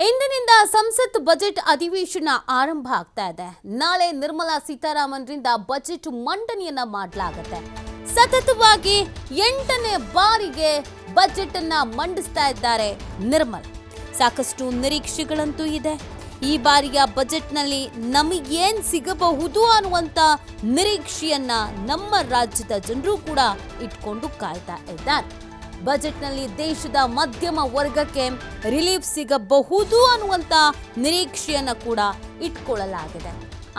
ಇಂದಿನಿಂದ ಸಂಸತ್ ಬಜೆಟ್ ಅಧಿವೇಶನ ಆರಂಭ ಆಗ್ತಾ ಇದೆ. ನಾಳೆ ನಿರ್ಮಲಾ ಸೀತಾರಾಮನ್ರಿಂದ ಬಜೆಟ್ ಮಂಡನೆಯನ್ನ ಮಾಡಲಾಗುತ್ತೆ. ಸತತವಾಗಿ 8ನೇ ಬಾರಿಗೆ ಬಜೆಟ್ ಅನ್ನ ಮಂಡಿಸ್ತಾ ಇದ್ದಾರೆ ನಿರ್ಮಲಾ. ಸಾಕಷ್ಟು ನಿರೀಕ್ಷೆಗಳಂತೂ ಇದೆ. ಈ ಬಾರಿಯ ಬಜೆಟ್ನಲ್ಲಿ ನಮಗೇನ್ ಸಿಗಬಹುದು ಅನ್ನುವಂತ ನಿರೀಕ್ಷೆಯನ್ನ ನಮ್ಮ ರಾಜ್ಯದ ಜನರು ಕೂಡ ಇಟ್ಕೊಂಡು ಕಾಯ್ತಾ ಇದ್ದಾರೆ. ಬಜೆಟ್ನಲ್ಲಿ ದೇಶದ ಮಧ್ಯಮ ವರ್ಗಕ್ಕೆ ರಿಲೀಫ್ ಸಿಗಬಹುದು ಅನ್ನುವಂತ ನಿರೀಕ್ಷೆಯನ್ನ ಕೂಡ ಇಟ್ಕೊಳ್ಳಲಾಗಿದೆ.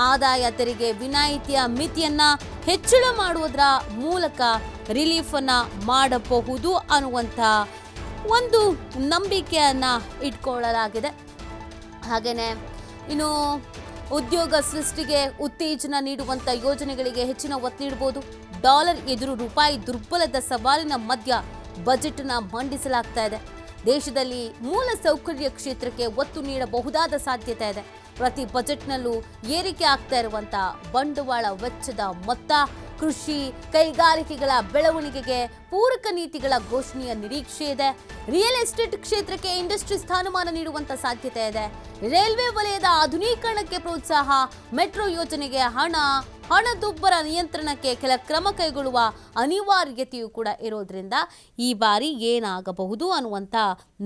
ಆದಾಯ ತೆರಿಗೆ ವಿನಾಯಿತಿಯ ಮಿತಿಯನ್ನ ಹೆಚ್ಚಳ ಮಾಡುವುದರ ಮೂಲಕ ರಿಲೀಫ್ ಅನ್ನ ಮಾಡಬಹುದು ಅನ್ನುವಂತ ಒಂದು ನಂಬಿಕೆಯನ್ನ ಇಟ್ಕೊಳ್ಳಲಾಗಿದೆ. ಹಾಗೇನೆ ಇನ್ನು ಉದ್ಯೋಗ ಸೃಷ್ಟಿಗೆ ಉತ್ತೇಜನ ನೀಡುವಂತ ಯೋಜನೆಗಳಿಗೆ ಹೆಚ್ಚಿನ ಒತ್ತು ನೀಡಬಹುದು. ಡಾಲರ್ ಎದುರು ರೂಪಾಯಿ ದುರ್ಬಲದ ಸವಾಲಿನ ಮಧ್ಯ ಬಜೆಟ್ ಅನ್ನು ಮಂಡಿಸಲಾಗ್ತಾ ಇದೆ. ದೇಶದಲ್ಲಿ ಮೂಲ ಸೌಕರ್ಯ ಕ್ಷೇತ್ರಕ್ಕೆ ಒತ್ತು ನೀಡಬಹುದಾದ ಸಾಧ್ಯತೆ ಇದೆ. ಪ್ರತಿ ಬಜೆಟ್ನಲ್ಲೂ ಏರಿಕೆ ಆಗ್ತಾ ಇರುವಂತ ಬಂಡವಾಳ ವೆಚ್ಚದ ಮೊತ್ತ, ಕೃಷಿ ಕೈಗಾರಿಕೆಗಳ ಬೆಳವಣಿಗೆಗೆ ಪೂರಕ ನೀತಿಗಳ ಘೋಷಣೆಯ ನಿರೀಕ್ಷೆ ಇದೆ. ರಿಯಲ್ ಎಸ್ಟೇಟ್ ಕ್ಷೇತ್ರಕ್ಕೆ ಇಂಡಸ್ಟ್ರಿ ಸ್ಥಾನಮಾನ ನೀಡುವಂತ ಸಾಧ್ಯತೆ ಇದೆ. ರೈಲ್ವೆ ವಲಯದ ಆಧುನೀಕರಣಕ್ಕೆ ಪ್ರೋತ್ಸಾಹ, ಮೆಟ್ರೋ ಯೋಜನೆಗೆ ಹಣದುಬ್ಬರ ನಿಯಂತ್ರಣಕ್ಕೆ ಕೆಲ ಕ್ರಮ ಕೈಗೊಳ್ಳುವ ಅನಿವಾರ್ಯತೆಯೂ ಕೂಡ ಇರೋದ್ರಿಂದ ಈ ಬಾರಿ ಏನಾಗಬಹುದು ಅನ್ನುವಂಥ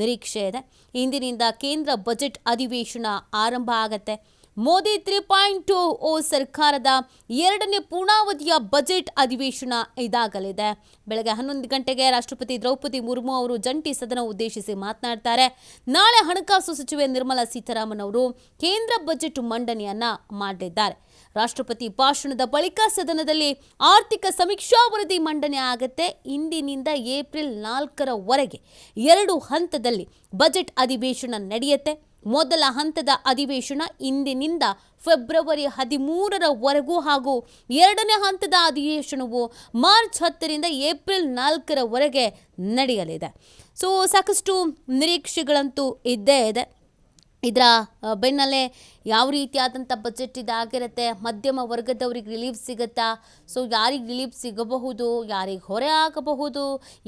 ನಿರೀಕ್ಷೆ ಇದೆ. ಇಂದಿನಿಂದ ಕೇಂದ್ರ ಬಜೆಟ್ ಅಧಿವೇಶನ ಆರಂಭ ಆಗತ್ತೆ. ಮೋದಿ 3.0 ಸರ್ಕಾರದ 2ನೇ ಪೂರ್ಣಾವಧಿಯ ಬಜೆಟ್ ಅಧಿವೇಶನ ಇದಾಗಲಿದೆ. ಬೆಳಗ್ಗೆ 11 ಗಂಟೆಗೆ ರಾಷ್ಟ್ರಪತಿ ದ್ರೌಪದಿ ಮುರ್ಮು ಅವರು ಜಂಟಿ ಸದನ ಉದ್ದೇಶಿಸಿ ಮಾತನಾಡ್ತಾರೆ. ನಾಳೆ ಹಣಕಾಸು ಸಚಿವೆ ನಿರ್ಮಲಾ ಸೀತಾರಾಮನ್ ಅವರು ಕೇಂದ್ರ ಬಜೆಟ್ ಮಂಡನೆಯನ್ನ ಮಾಡಲಿದ್ದಾರೆ. ರಾಷ್ಟ್ರಪತಿ ಭಾಷಣದ ಬಳಿಕ ಸದನದಲ್ಲಿ ಆರ್ಥಿಕ ಸಮೀಕ್ಷಾ ವರದಿ ಮಂಡನೆ ಆಗುತ್ತೆ. ಇಂದಿನಿಂದ ಏಪ್ರಿಲ್ 4ರವರೆಗೆ 2 ಹಂತದಲ್ಲಿ ಬಜೆಟ್ ಅಧಿವೇಶನ ನಡೆಯುತ್ತೆ. ಮೊದಲ ಹಂತದ ಅಧಿವೇಶನ ಇಂದಿನಿಂದ ಫೆಬ್ರವರಿ 13ರವರೆಗೂ ಹಾಗೂ 2ನೇ ಹಂತದ ಅಧಿವೇಶನವು ಮಾರ್ಚ್ 10ರಿಂದ ಏಪ್ರಿಲ್ 4ರವರೆಗೆ ನಡೆಯಲಿದೆ. ಸೊ ಸಾಕಷ್ಟು ನಿರೀಕ್ಷೆಗಳಂತೂ ಇದ್ದೇ ಇದೆ. ಇದರ ಬೆನ್ನಲ್ಲೇ ಯಾವ ರೀತಿಯಾದಂಥ ಬಜೆಟ್ ಇದಾಗಿರುತ್ತೆ, ಮಧ್ಯಮ ವರ್ಗದವ್ರಿಗೆ ರಿಲೀಫ್ ಸಿಗುತ್ತಾ, ಸೊ ಯಾರಿಗೆ ರಿಲೀಫ್ ಸಿಗಬಹುದು, ಯಾರಿಗೆ ಹೊರೆ ಆಗಬಹುದು,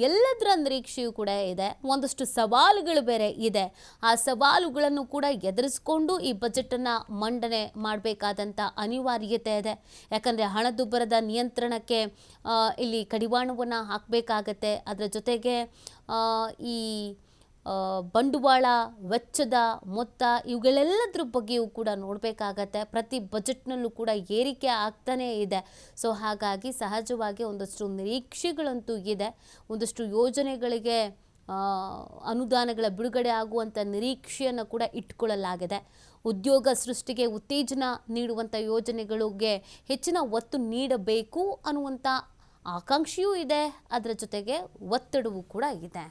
ಎಲ್ಲದರ ನಿರೀಕ್ಷೆಯೂ ಕೂಡ ಇದೆ. ಒಂದಷ್ಟು ಸವಾಲುಗಳು ಬೇರೆ ಇದೆ. ಆ ಸವಾಲುಗಳನ್ನು ಕೂಡ ಎದುರಿಸ್ಕೊಂಡು ಈ ಬಜೆಟನ್ನು ಮಂಡನೆ ಮಾಡಬೇಕಾದಂಥ ಅನಿವಾರ್ಯತೆ ಇದೆ. ಯಾಕಂದರೆ ಹಣದುಬ್ಬರದ ನಿಯಂತ್ರಣಕ್ಕೆ ಇಲ್ಲಿ ಕಡಿವಾಣವನ್ನು ಹಾಕಬೇಕಾಗತ್ತೆ. ಅದರ ಜೊತೆಗೆ ಈ ಬಂಡವಾಳ ವೆಚ್ಚದ ಮೊತ್ತ ಇವುಗಳೆಲ್ಲದ್ರ ಬಗ್ಗೆಯೂ ಕೂಡ ನೋಡಬೇಕಾಗತ್ತೆ. ಪ್ರತಿ ಬಜೆಟ್ನಲ್ಲೂ ಕೂಡ ಏರಿಕೆ ಆಗ್ತಾನೇ ಇದೆ. ಸೊ ಹಾಗಾಗಿ ಸಹಜವಾಗಿ ಒಂದಷ್ಟು ನಿರೀಕ್ಷೆಗಳಂತೂ ಇದೆ. ಒಂದಷ್ಟು ಯೋಜನೆಗಳಿಗೆ ಅನುದಾನಗಳ ಬಿಡುಗಡೆ ಆಗುವಂಥ ನಿರೀಕ್ಷೆಯನ್ನು ಕೂಡ ಇಟ್ಕೊಳ್ಳಲಾಗಿದೆ. ಉದ್ಯೋಗ ಸೃಷ್ಟಿಗೆ ಉತ್ತೇಜನ ನೀಡುವಂಥ ಯೋಜನೆಗಳಿಗೆ ಹೆಚ್ಚಿನ ಒತ್ತು ನೀಡಬೇಕು ಅನ್ನುವಂಥ ಆಕಾಂಕ್ಷೆಯೂ ಇದೆ. ಅದರ ಜೊತೆಗೆ ಒತ್ತಡವೂ ಕೂಡ ಇದೆ.